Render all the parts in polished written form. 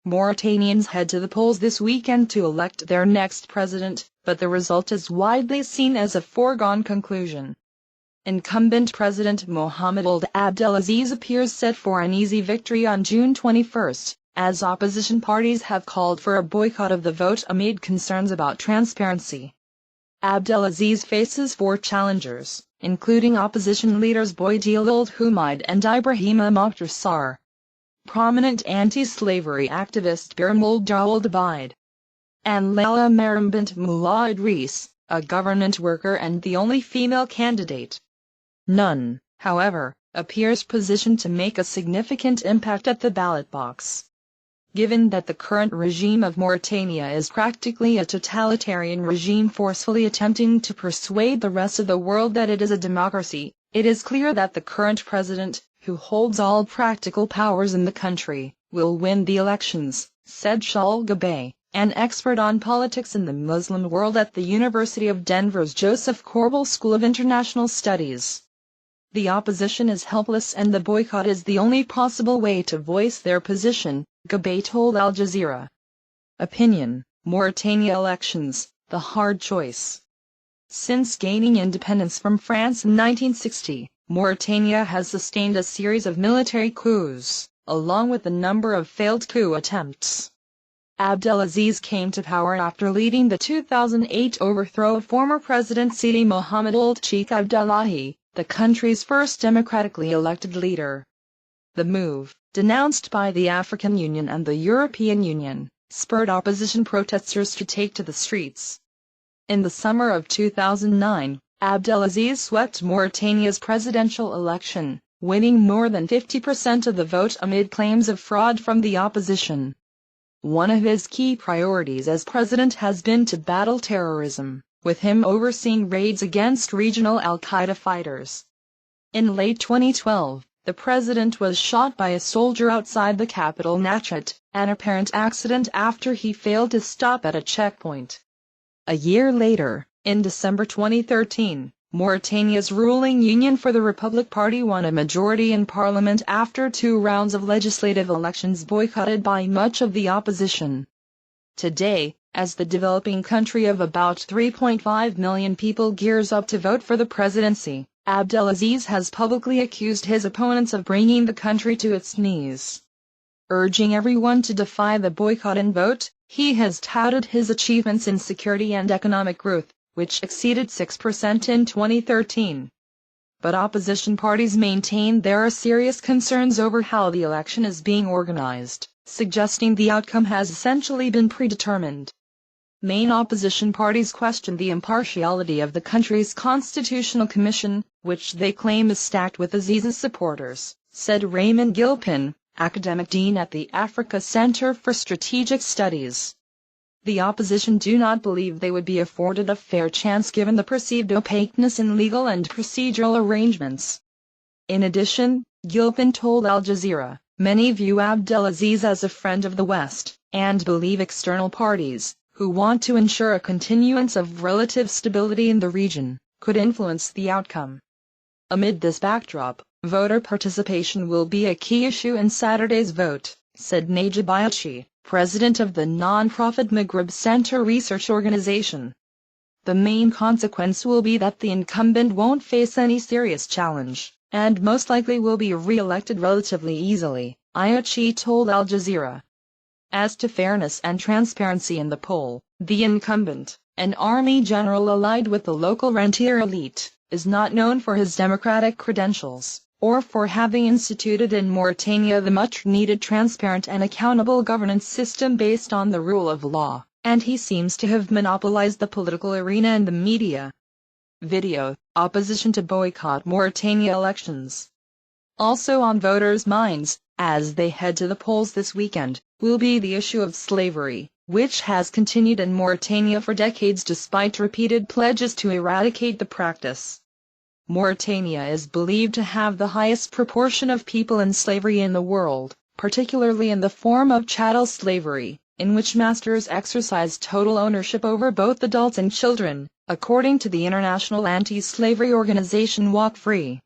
Mauritanians head to the polls this weekend to elect their next president, but the result is widely seen as a foregone conclusion. Incumbent President Mohamed Ould Abdelaziz appears set for an easy victory on June 21, as opposition parties have called for a boycott of the vote amid concerns about transparency. Abdelaziz faces 4 challengers, including opposition leaders Boudil Ould Humaid and Ibrahima Mokhtar Sarr. Prominent anti-slavery activist Birmold Ould Abide, and Leila Mariam bint Mullah Idris, a government worker and the only female candidate. None, however, appears positioned to make a significant impact at the ballot box. Given that the current regime of Mauritania is practically a totalitarian regime forcefully attempting to persuade the rest of the world that it is a democracy, it is clear that the current president, who holds all practical powers in the country, will win the elections, said Shaul Gabay, an expert on politics in the Muslim world at the University of Denver's Joseph Corbel School of International Studies. The opposition is helpless and the boycott is the only possible way to voice their position, Gabay told Al Jazeera. Opinion: Mauritania elections, the hard choice. Since gaining independence from France in 1960, Mauritania has sustained a series of military coups, along with a number of failed coup attempts. Abdelaziz came to power after leading the 2008 overthrow of former President Sidi Mohamed Ould Cheikh Abdullahi, the country's first democratically elected leader. The move, denounced by the African Union and the European Union, spurred opposition protesters to take to the streets. In the summer of 2009, Abdelaziz swept Mauritania's presidential election, winning more than 50% of the vote amid claims of fraud from the opposition. One of his key priorities as president has been to battle terrorism, with him overseeing raids against regional al-Qaeda fighters. In late 2012, the president was shot by a soldier outside the capital Nouakchott, an apparent accident after he failed to stop at a checkpoint. A year later, in December 2013, Mauritania's ruling Union for the Republic Party won a majority in parliament after 2 rounds of legislative elections boycotted by much of the opposition. Today, as the developing country of about 3.5 million people gears up to vote for the presidency, Abdelaziz has publicly accused his opponents of bringing the country to its knees. Urging everyone to defy the boycott and vote, he has touted his achievements in security and economic growth, which exceeded 6% in 2013. But opposition parties maintain there are serious concerns over how the election is being organized, suggesting the outcome has essentially been predetermined. Main opposition parties question the impartiality of the country's constitutional commission, which they claim is stacked with Aziz's supporters, said Raymond Gilpin, academic dean at the Africa Center for Strategic Studies. The opposition do not believe they would be afforded a fair chance given the perceived opaqueness in legal and procedural arrangements. In addition, Gilpin told Al Jazeera, many view Abdelaziz as a friend of the West, and believe external parties, who want to ensure a continuance of relative stability in the region, could influence the outcome. Amid this backdrop, voter participation will be a key issue in Saturday's vote, said Najib Ayachi, president of the non-profit Maghreb Center Research Organization. The main consequence will be that the incumbent won't face any serious challenge, and most likely will be re-elected relatively easily, Ayachi told Al Jazeera. As to fairness and transparency in the poll, the incumbent, an army general allied with the local rentier elite, is not known for his democratic credentials, or for having instituted in Mauritania the much-needed transparent and accountable governance system based on the rule of law, and he seems to have monopolized the political arena and the media. Video: Opposition to boycott Mauritania elections. Also on voters' minds, as they head to the polls this weekend, will be the issue of slavery, which has continued in Mauritania for decades despite repeated pledges to eradicate the practice. Mauritania is believed to have the highest proportion of people in slavery in the world, particularly in the form of chattel slavery, in which masters exercise total ownership over both adults and children, according to the international anti-slavery organization Walk Free.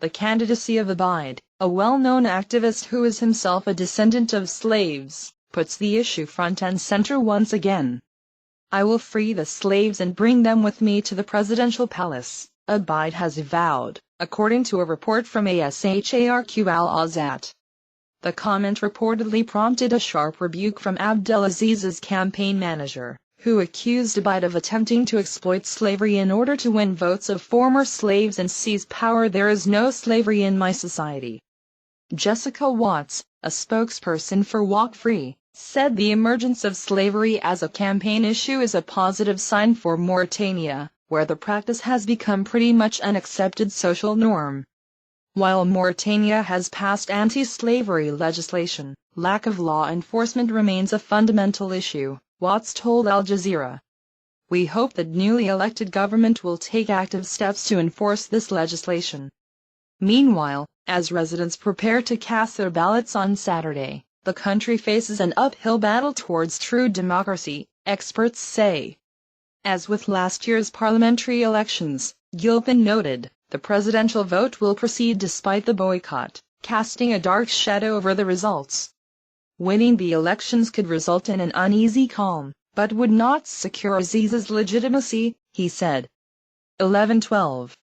The candidacy of Abide, a well-known activist who is himself a descendant of slaves, puts the issue front and center once again. "I will free the slaves and bring them with me to the presidential palace," Abide has vowed, according to a report from Asharq al-Awsat. The comment reportedly prompted a sharp rebuke from Abdelaziz's campaign manager, who accused Abide of attempting to exploit slavery in order to win votes of former slaves and seize power. "There is no slavery in my society." Jessica Watts, a spokesperson for Walk Free, said the emergence of slavery as a campaign issue is a positive sign for Mauritania, where the practice has become pretty much an accepted social norm. While Mauritania has passed anti-slavery legislation, lack of law enforcement remains a fundamental issue, Watts told Al Jazeera. "We hope that newly elected government will take active steps to enforce this legislation." Meanwhile, as residents prepare to cast their ballots on Saturday, the country faces an uphill battle towards true democracy, experts say. As with last year's parliamentary elections, Gilpin noted, the presidential vote will proceed despite the boycott, casting a dark shadow over the results. Winning the elections could result in an uneasy calm, but would not secure Aziz's legitimacy, he said. 11:12